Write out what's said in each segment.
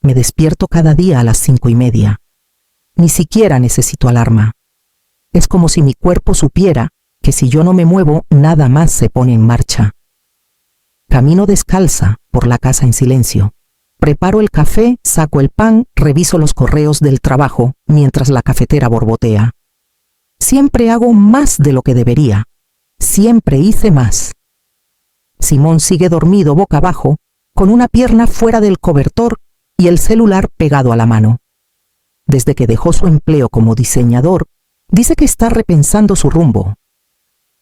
Me despierto cada día a las 5:30. Ni siquiera necesito alarma. Es como si mi cuerpo supiera que si yo no me muevo, nada más se pone en marcha. Camino descalza por la casa en silencio. Preparo el café, saco el pan, reviso los correos del trabajo mientras la cafetera borbotea. Siempre hago más de lo que debería. Siempre hice más. Simón sigue dormido boca abajo, con una pierna fuera del cobertor y el celular pegado a la mano. Desde que dejó su empleo como diseñador, dice que está repensando su rumbo.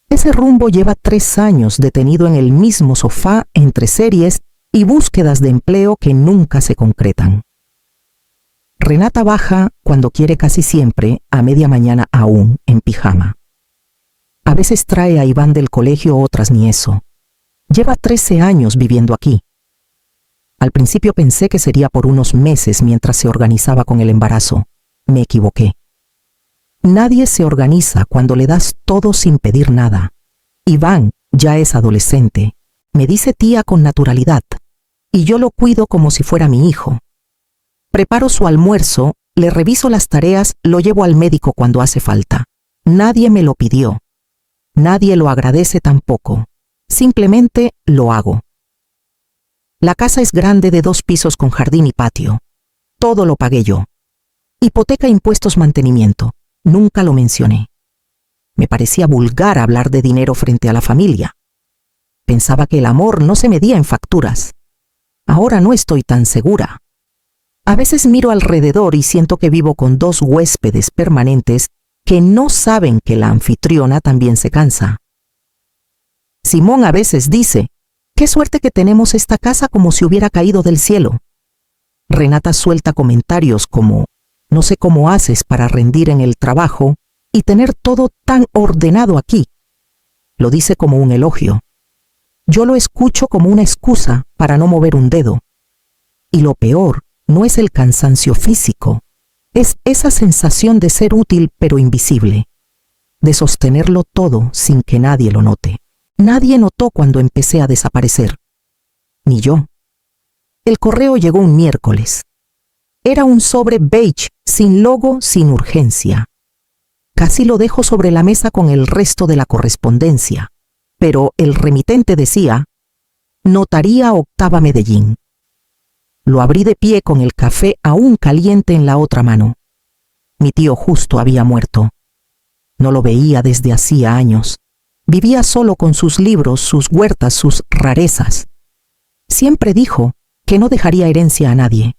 Ese rumbo lleva 3 años detenido en el mismo sofá entre series y búsquedas de empleo que nunca se concretan. Renata baja cuando quiere, casi siempre a media mañana aún en pijama. A veces trae a Iván del colegio, otras ni eso. Lleva 13 años viviendo aquí. Al principio pensé que sería por unos meses mientras se organizaba con el embarazo. Me equivoqué. Nadie se organiza cuando le das todo sin pedir nada. Iván ya es adolescente. Me dice tía con naturalidad. Y yo lo cuido como si fuera mi hijo. Preparo su almuerzo, le reviso las tareas, lo llevo al médico cuando hace falta. Nadie me lo pidió. Nadie lo agradece tampoco. Simplemente lo hago. La casa es grande, de 2 pisos con jardín y patio. Todo lo pagué yo. Hipoteca, impuestos, mantenimiento. Nunca lo mencioné. Me parecía vulgar hablar de dinero frente a la familia. Pensaba que el amor no se medía en facturas. Ahora no estoy tan segura. A veces miro alrededor y siento que vivo con 2 huéspedes permanentes que no saben que la anfitriona también se cansa. Simón a veces dice, qué suerte que tenemos esta casa, como si hubiera caído del cielo. Renata suelta comentarios como, no sé cómo haces para rendir en el trabajo y tener todo tan ordenado aquí. Lo dice como un elogio. Yo lo escucho como una excusa para no mover un dedo. Y lo peor no es el cansancio físico, es esa sensación de ser útil pero invisible, de sostenerlo todo sin que nadie lo note. Nadie notó cuando empecé a desaparecer. Ni yo. El correo llegó un miércoles. Era un sobre beige, sin logo, sin urgencia. Casi lo dejo sobre la mesa con el resto de la correspondencia, pero el remitente decía, Notaría Octava Medellín. Lo abrí de pie con el café aún caliente en la otra mano. Mi tío justo había muerto. No lo veía desde hacía años. Vivía solo con sus libros, sus huertas, sus rarezas. Siempre dijo que no dejaría herencia a nadie.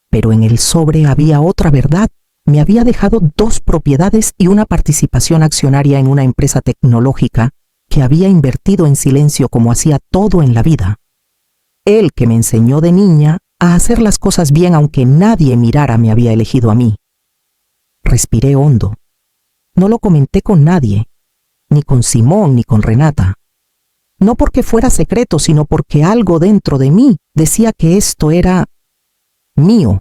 Pero en el sobre había otra verdad. Me había dejado 2 propiedades y una participación accionaria en una empresa tecnológica que había invertido en silencio, como hacía todo en la vida. Él, que me enseñó de niña a hacer las cosas bien aunque nadie mirara, me había elegido a mí. Respiré hondo. No lo comenté con nadie, ni con Simón ni con Renata. No porque fuera secreto, sino porque algo dentro de mí decía que esto era mío.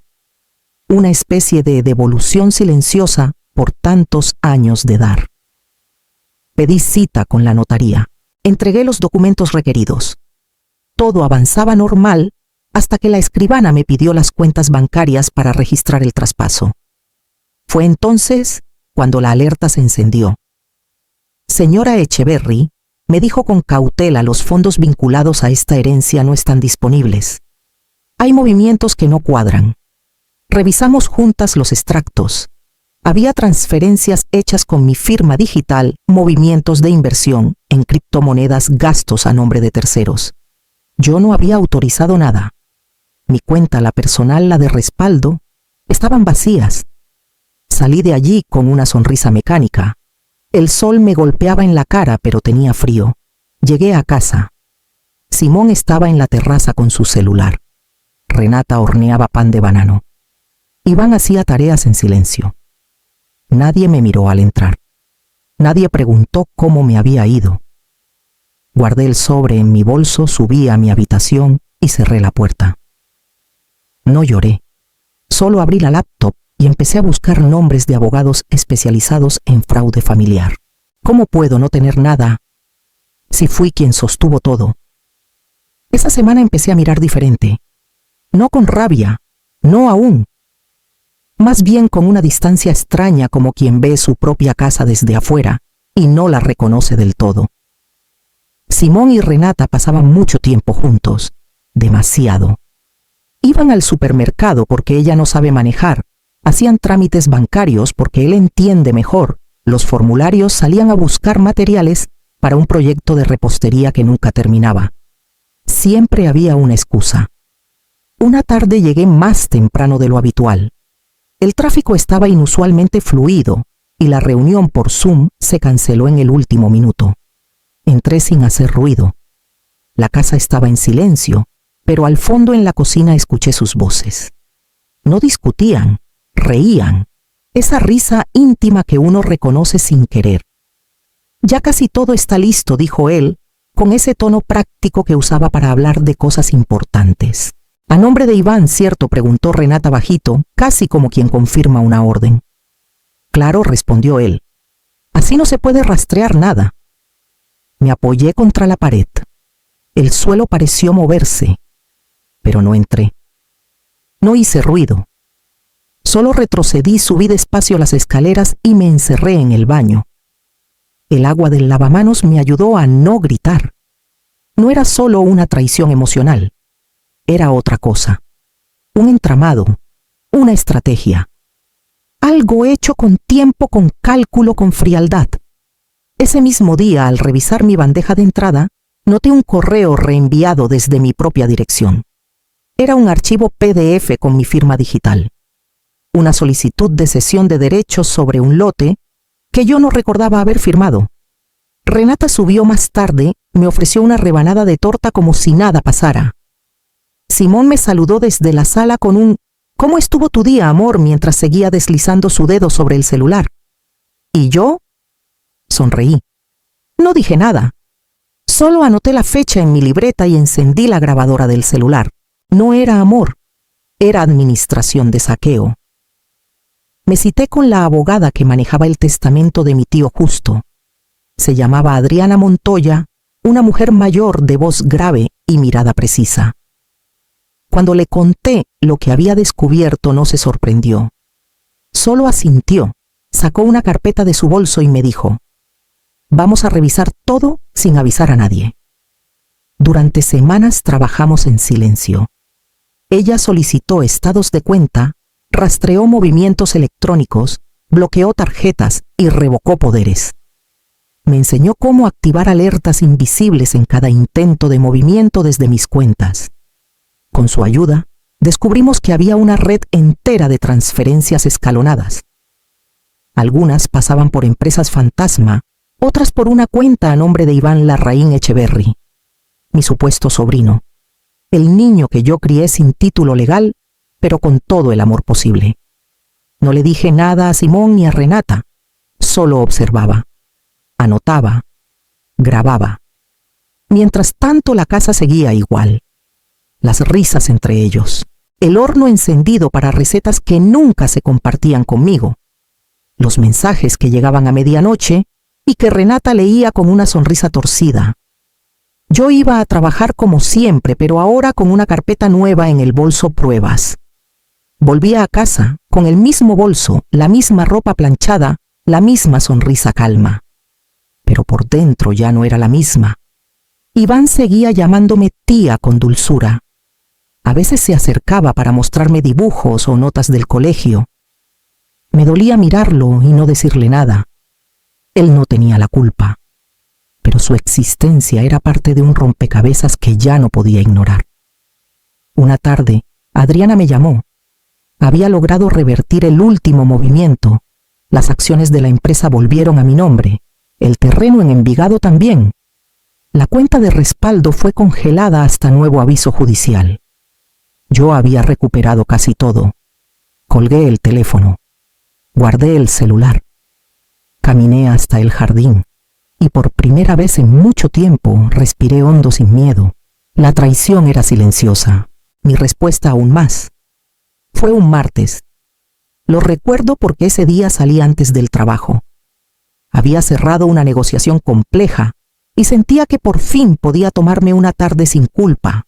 Una especie de devolución silenciosa por tantos años de dar. Pedí cita con la notaría. Entregué los documentos requeridos. Todo avanzaba normal hasta que la escribana me pidió las cuentas bancarias para registrar el traspaso. Fue entonces cuando la alerta se encendió. Señora Echeverry, me dijo con cautela, los fondos vinculados a esta herencia no están disponibles. Hay movimientos que no cuadran. Revisamos juntas los extractos. Había transferencias hechas con mi firma digital, movimientos de inversión en criptomonedas, gastos a nombre de terceros. Yo no había autorizado nada. Mi cuenta, la personal, la de respaldo, estaban vacías. Salí de allí con una sonrisa mecánica. El sol me golpeaba en la cara, pero tenía frío. Llegué a casa. Simón estaba en la terraza con su celular. Renata horneaba pan de banano. Iván hacía tareas en silencio. Nadie me miró al entrar. Nadie preguntó cómo me había ido. Guardé el sobre en mi bolso, subí a mi habitación y cerré la puerta. No lloré. Solo abrí la laptop y empecé a buscar nombres de abogados especializados en fraude familiar. ¿Cómo puedo no tener nada si fui quien sostuvo todo? Esa semana empecé a mirar diferente. No con rabia, No aún. Más bien con una distancia extraña, como quien ve su propia casa desde afuera y no la reconoce del todo. Simón y Renata pasaban mucho tiempo juntos, demasiado. Iban al supermercado porque ella no sabe manejar, hacían trámites bancarios porque él entiende mejor, los formularios, salían a buscar materiales para un proyecto de repostería que nunca terminaba. Siempre había una excusa. Una tarde llegué más temprano de lo habitual. El tráfico estaba inusualmente fluido y la reunión por Zoom se canceló en el último minuto. Entré sin hacer ruido. La casa estaba en silencio, pero al fondo en la cocina escuché sus voces. No discutían, reían. Esa risa íntima que uno reconoce sin querer. Ya casi todo está listo, dijo él, con ese tono práctico que usaba para hablar de cosas importantes. A nombre de Iván, ¿cierto?, preguntó Renata bajito, casi como quien confirma una orden. Claro, respondió él. Así no se puede rastrear nada. Me apoyé contra la pared. El suelo pareció moverse, pero no entré. No hice ruido. Solo retrocedí, subí despacio las escaleras y me encerré en el baño. El agua del lavamanos me ayudó a no gritar. No era solo una traición emocional. Era otra cosa. Un entramado, una estrategia. Algo hecho con tiempo, con cálculo, con frialdad. Ese mismo día, al revisar mi bandeja de entrada, noté un correo reenviado desde mi propia dirección. Era un archivo PDF con mi firma digital. Una solicitud de cesión de derechos sobre un lote que yo no recordaba haber firmado. Renata subió más tarde, me ofreció una rebanada de torta como si nada pasara. Simón me saludó desde la sala con un «¿Cómo estuvo tu día, amor?», mientras seguía deslizando su dedo sobre el celular. ¿Y yo? Sonreí. No dije nada. Solo anoté la fecha en mi libreta y encendí la grabadora del celular. No era amor, era administración de saqueo. Me cité con la abogada que manejaba el testamento de mi tío Justo. Se llamaba Adriana Montoya, una mujer mayor de voz grave y mirada precisa. Cuando le conté lo que había descubierto, no se sorprendió. Solo asintió, sacó una carpeta de su bolso y me dijo: «Vamos a revisar todo sin avisar a nadie». Durante semanas trabajamos en silencio. Ella solicitó estados de cuenta, rastreó movimientos electrónicos, bloqueó tarjetas y revocó poderes. Me enseñó cómo activar alertas invisibles en cada intento de movimiento desde mis cuentas. Con su ayuda, descubrimos que había una red entera de transferencias escalonadas. Algunas pasaban por empresas fantasma, otras por una cuenta a nombre de Iván Larraín Echeverry, mi supuesto sobrino, el niño que yo crié sin título legal, pero con todo el amor posible. No le dije nada a Simón ni a Renata, solo observaba, anotaba, grababa. Mientras tanto, la casa seguía igual. Las risas entre ellos, el horno encendido para recetas que nunca se compartían conmigo, los mensajes que llegaban a medianoche y que Renata leía con una sonrisa torcida. Yo iba a trabajar como siempre, pero ahora con una carpeta nueva en el bolso pruebas. Volvía a casa con el mismo bolso, la misma ropa planchada, la misma sonrisa calma. Pero por dentro ya no era la misma. Iván seguía llamándome tía con dulzura. A veces se acercaba para mostrarme dibujos o notas del colegio. Me dolía mirarlo y no decirle nada. Él no tenía la culpa, pero su existencia era parte de un rompecabezas que ya no podía ignorar. Una tarde, Adriana me llamó. Había logrado revertir el último movimiento. Las acciones de la empresa volvieron a mi nombre. El terreno en Envigado también. La cuenta de respaldo fue congelada hasta nuevo aviso judicial. Yo había recuperado casi todo. Colgué el teléfono. Guardé el celular. Caminé hasta el jardín y por primera vez en mucho tiempo respiré hondo sin miedo. La traición era silenciosa, mi respuesta aún más. Fue un martes. Lo recuerdo porque ese día salí antes del trabajo. Había cerrado una negociación compleja y sentía que por fin podía tomarme una tarde sin culpa.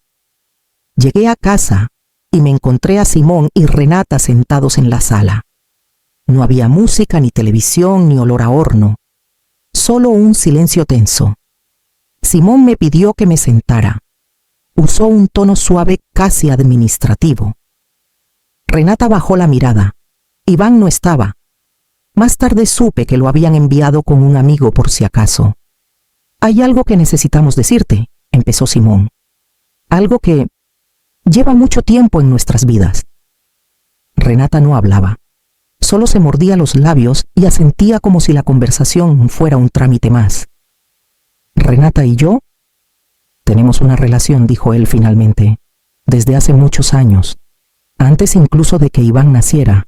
Llegué a casa y me encontré a Simón y Renata sentados en la sala. No había música, ni televisión, ni olor a horno. Solo un silencio tenso. Simón me pidió que me sentara. Usó un tono suave, casi administrativo. Renata bajó la mirada. Iván no estaba. Más tarde supe que lo habían enviado con un amigo por si acaso. «Hay algo que necesitamos decirte», empezó Simón. «Algo que lleva mucho tiempo en nuestras vidas». Renata no hablaba. Solo se mordía los labios y asentía como si la conversación fuera un trámite más. «Renata y yo tenemos una relación», dijo él finalmente, «desde hace muchos años, antes incluso de que Iván naciera.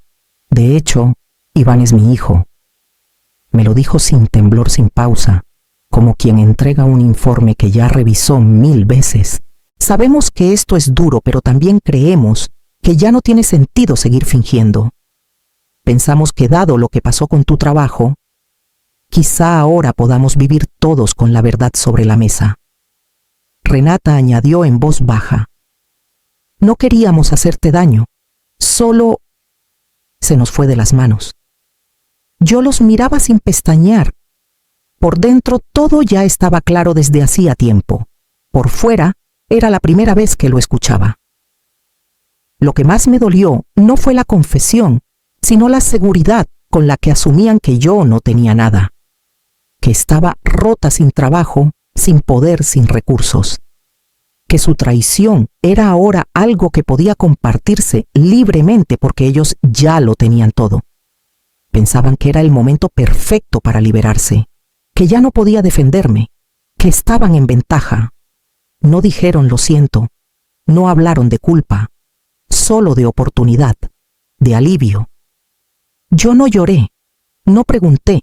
De hecho, Iván es mi hijo». Me lo dijo sin temblor, sin pausa, como quien entrega un informe que ya revisó 1000 veces. Sabemos que esto es duro, pero también creemos que ya no tiene sentido seguir fingiendo. Pensamos que dado lo que pasó con tu trabajo, quizá ahora podamos vivir todos con la verdad sobre la mesa. Renata añadió en voz baja: «No queríamos hacerte daño, solo…». Se nos fue de las manos. Yo los miraba sin pestañear. Por dentro todo ya estaba claro desde hacía tiempo. Por fuera era la primera vez que lo escuchaba. Lo que más me dolió no fue la confesión, sino la seguridad con la que asumían que yo no tenía nada, que estaba rota, sin trabajo, sin poder, sin recursos, que su traición era ahora algo que podía compartirse libremente porque ellos ya lo tenían todo. Pensaban que era el momento perfecto para liberarse, que ya no podía defenderme, que estaban en ventaja. No dijeron lo siento, no hablaron de culpa, solo de oportunidad, de alivio. Yo no lloré, no pregunté,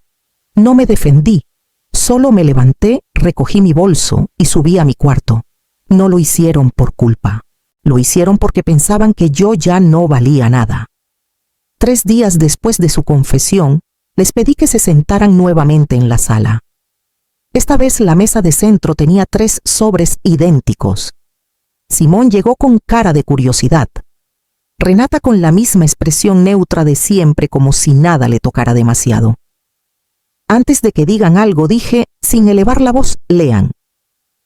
no me defendí, solo me levanté, recogí mi bolso y subí a mi cuarto. No lo hicieron por culpa, lo hicieron porque pensaban que yo ya no valía nada. 3 días después de su confesión, les pedí que se sentaran nuevamente en la sala. Esta vez la mesa de centro tenía 3 sobres idénticos. Simón llegó con cara de curiosidad. Renata con la misma expresión neutra de siempre, como si nada le tocara demasiado. Antes de que digan algo, dije, sin elevar la voz: «Lean».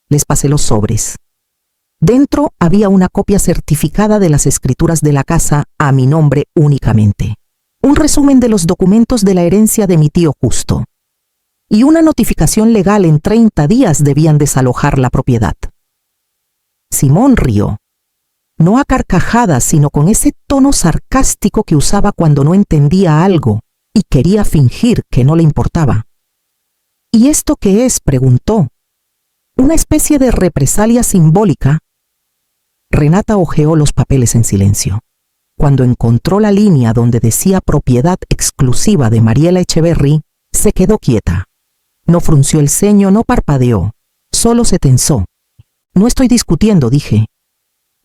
Les pasé los sobres. Dentro había una copia certificada de las escrituras de la casa a mi nombre únicamente, un resumen de los documentos de la herencia de mi tío Justo, y una notificación legal: en 30 días debían desalojar la propiedad. Simón rió, no a carcajadas, sino con ese tono sarcástico que usaba cuando no entendía algo y quería fingir que no le importaba. «¿Y esto qué es?», preguntó. «¿Una especie de represalia simbólica?». Renata hojeó los papeles en silencio. Cuando encontró la línea donde decía propiedad exclusiva de Mariela Echeverry, se quedó quieta. No frunció el ceño, no parpadeó, solo se tensó. «No estoy discutiendo», dije.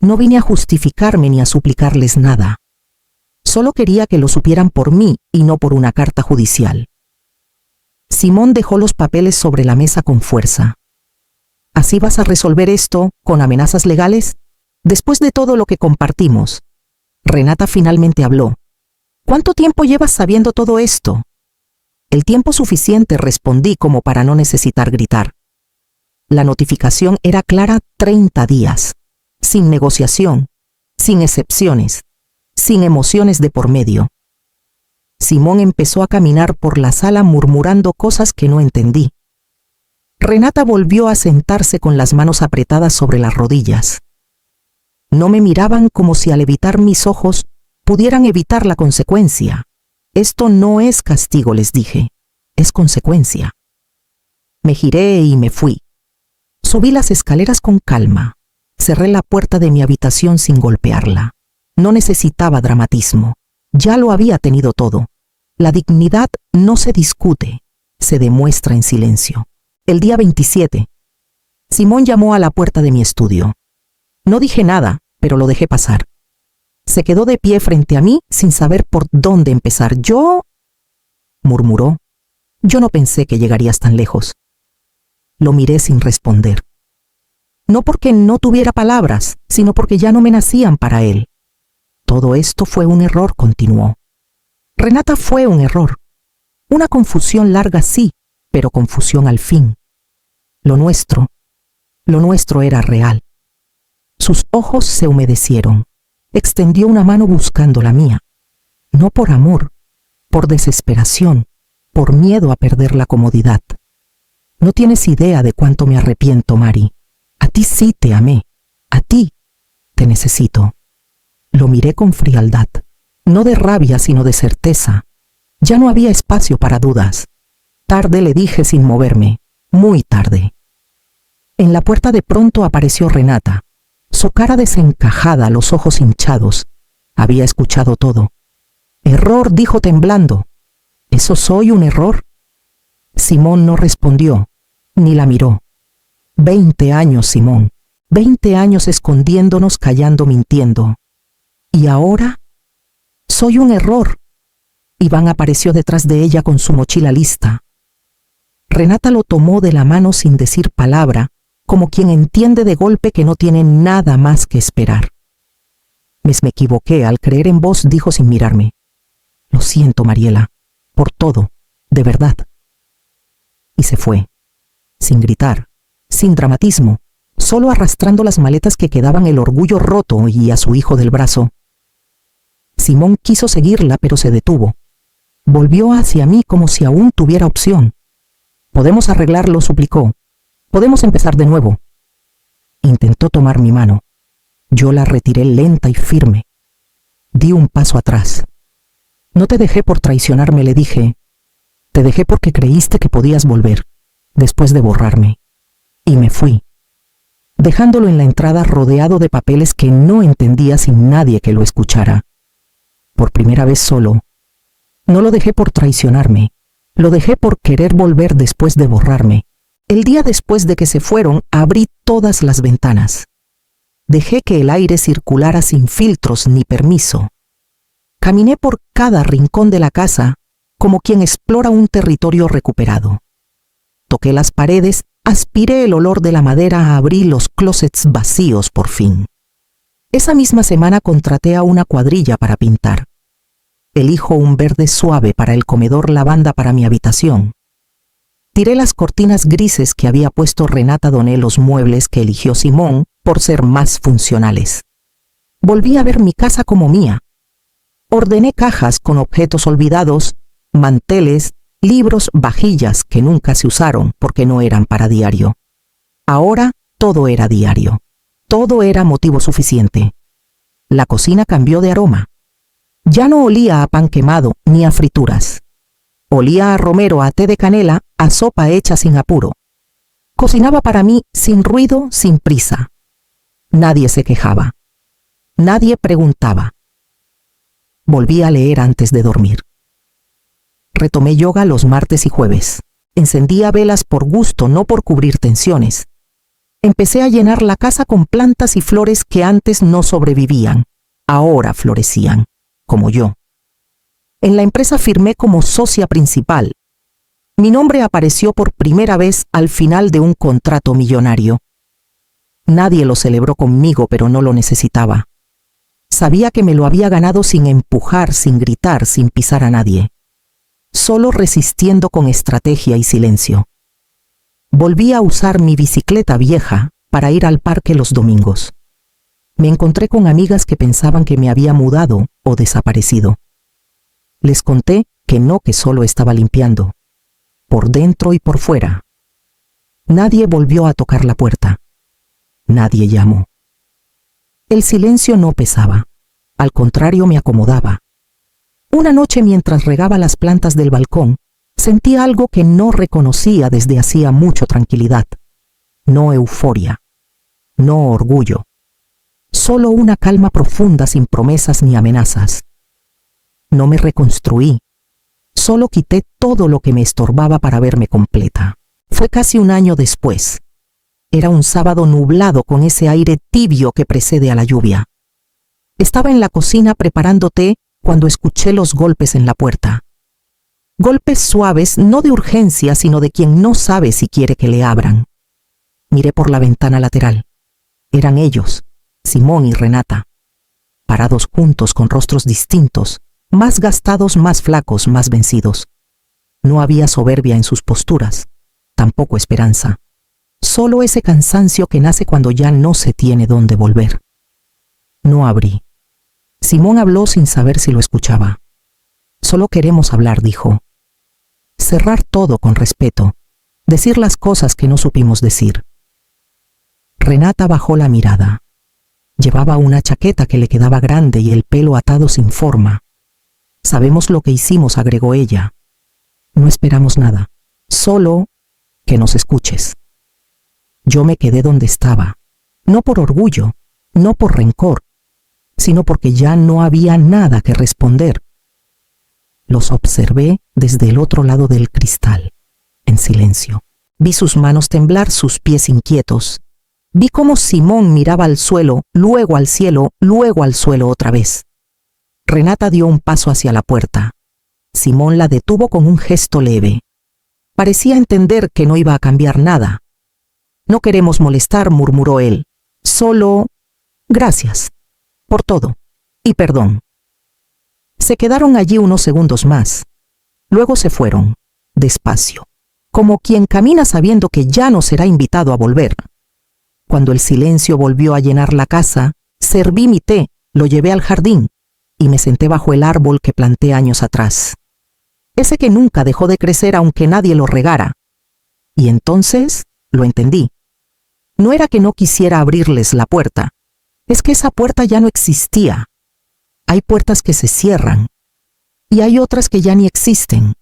«No vine a justificarme ni a suplicarles nada. Solo quería que lo supieran por mí y no por una carta judicial». Simón dejó los papeles sobre la mesa con fuerza. «¿Así vas a resolver esto, con amenazas legales? Después de todo lo que compartimos». Renata finalmente habló. «¿Cuánto tiempo llevas sabiendo todo esto?». «El tiempo suficiente», respondí, como para no necesitar gritar. La notificación era clara: 30 días, sin negociación, sin excepciones, sin emociones de por medio. Simón empezó a caminar por la sala murmurando cosas que no entendí. Renata volvió a sentarse con las manos apretadas sobre las rodillas. No me miraban, como si al evitar mis ojos pudieran evitar la consecuencia. «Esto no es castigo», les dije, «es consecuencia». Me giré y me fui. Subí las escaleras con calma. Cerré la puerta de mi habitación sin golpearla. No necesitaba dramatismo. Ya lo había tenido todo. La dignidad no se discute, se demuestra en silencio. El día 27. Simón llamó a la puerta de mi estudio. No dije nada, pero lo dejé pasar. Se quedó de pie frente a mí sin saber por dónde empezar. «Yo…», murmuró. «Yo no pensé que llegarías tan lejos». Lo miré sin responder. No porque no tuviera palabras, sino porque ya no me nacían para él. Todo esto fue un error, continuó. Renata fue un error. Una confusión larga sí, pero confusión al fin. Lo nuestro era real. Sus ojos se humedecieron. Extendió una mano buscando la mía. No por amor, por desesperación, por miedo a perder la comodidad. No tienes idea de cuánto me arrepiento, Mari. A ti sí te amé. A ti te necesito. Lo miré con frialdad, no de rabia sino de certeza. Ya no había espacio para dudas. Tarde, le dije sin moverme, muy tarde. En la puerta de pronto apareció Renata. Su cara desencajada, los ojos hinchados. Había escuchado todo. Error, dijo temblando. ¿Eso soy un error? Simón no respondió, ni la miró. 20 años, Simón. 20 años escondiéndonos, callando, mintiendo. ¿Y ahora? Soy un error. Iván apareció detrás de ella con su mochila lista. Renata lo tomó de la mano sin decir palabra, como quien entiende de golpe que no tiene nada más que esperar. Me equivoqué al creer en vos, dijo sin mirarme. Lo siento, Mariela, por todo, de verdad. Y se fue, sin gritar, sin dramatismo, solo arrastrando las maletas que quedaban, el orgullo roto y a su hijo del brazo. Simón quiso seguirla, pero se detuvo. Volvió hacia mí como si aún tuviera opción. Podemos arreglarlo, suplicó. Podemos empezar de nuevo. Intentó tomar mi mano. Yo la retiré lenta y firme. Di un paso atrás. No te dejé por traicionarme, le dije. Te dejé porque creíste que podías volver, después de borrarme. Y me fui, dejándolo en la entrada rodeado de papeles que no entendía sin nadie que lo escuchara. Por primera vez solo. No lo dejé por traicionarme, lo dejé por querer volver después de borrarme. El día después de que se fueron, abrí todas las ventanas. Dejé que el aire circulara sin filtros ni permiso. Caminé por cada rincón de la casa como quien explora un territorio recuperado. Toqué las paredes, aspiré el olor de la madera, abrí los closets vacíos por fin. Esa misma semana contraté a una cuadrilla para pintar. Elijo un verde suave para el comedor, lavanda para mi habitación. Tiré las cortinas grises que había puesto Renata, doné los muebles que eligió Simón por ser más funcionales. Volví a ver mi casa como mía. Ordené cajas con objetos olvidados, manteles, libros, vajillas que nunca se usaron porque no eran para diario. Ahora todo era diario. Todo era motivo suficiente. La cocina cambió de aroma. Ya no olía a pan quemado ni a frituras. Olía a romero, a té de canela, a sopa hecha sin apuro. Cocinaba para mí sin ruido, sin prisa. Nadie se quejaba. Nadie preguntaba. Volví a leer antes de dormir. Retomé yoga los martes y jueves. Encendía velas por gusto, no por cubrir tensiones. Empecé a llenar la casa con plantas y flores que antes no sobrevivían. Ahora florecían, como yo. En la empresa firmé como socia principal. Mi nombre apareció por primera vez al final de un contrato millonario. Nadie lo celebró conmigo, pero no lo necesitaba. Sabía que me lo había ganado sin empujar, sin gritar, sin pisar a nadie. Solo resistiendo con estrategia y silencio. Volví a usar mi bicicleta vieja para ir al parque los domingos. Me encontré con amigas que pensaban que me había mudado o desaparecido. Les conté que no, que solo estaba limpiando, por dentro y por fuera. Nadie volvió a tocar la puerta. Nadie llamó. El silencio no pesaba, al contrario me acomodaba. Una noche, mientras regaba las plantas del balcón, sentí algo que no reconocía desde hacía mucho: tranquilidad. No euforia, no orgullo. Solo una calma profunda sin promesas ni amenazas. No me reconstruí, solo quité todo lo que me estorbaba para verme completa. Fue casi un año después. Era un sábado nublado con ese aire tibio que precede a la lluvia. Estaba en la cocina preparando té cuando escuché los golpes en la puerta. Golpes suaves, no de urgencia, sino de quien no sabe si quiere que le abran. Miré por la ventana lateral. Eran ellos, Simón y Renata. parados juntos con rostros distintos, más gastados, más flacos, más vencidos. No había soberbia en sus posturas, tampoco esperanza. Solo ese cansancio que nace cuando ya no se tiene dónde volver. No abrí. Simón habló sin saber si lo escuchaba. Solo queremos hablar, dijo. Cerrar todo con respeto, decir las cosas que no supimos decir. Renata bajó la mirada. Llevaba una chaqueta que le quedaba grande y el pelo atado sin forma. Sabemos lo que hicimos, agregó ella. No esperamos nada, solo que nos escuches. Yo me quedé donde estaba, no por orgullo, no por rencor, sino porque ya no había nada que responder. Los observé desde el otro lado del cristal, en silencio. Vi sus manos temblar, sus pies inquietos. Vi cómo Simón miraba al suelo, luego al cielo, luego al suelo otra vez. Renata dio un paso hacia la puerta. Simón la detuvo con un gesto leve. Parecía entender que no iba a cambiar nada. No queremos molestar, murmuró él. Solo... gracias. Por todo. Y perdón. Se quedaron allí unos segundos más. Luego se fueron, despacio, como quien camina sabiendo que ya no será invitado a volver. Cuando el silencio volvió a llenar la casa, serví mi té, lo llevé al jardín y me senté bajo el árbol que planté años atrás. Ese que nunca dejó de crecer aunque nadie lo regara. Y entonces lo entendí. No era que no quisiera abrirles la puerta, es que esa puerta ya no existía. Hay puertas que se cierran y hay otras que ya ni existen.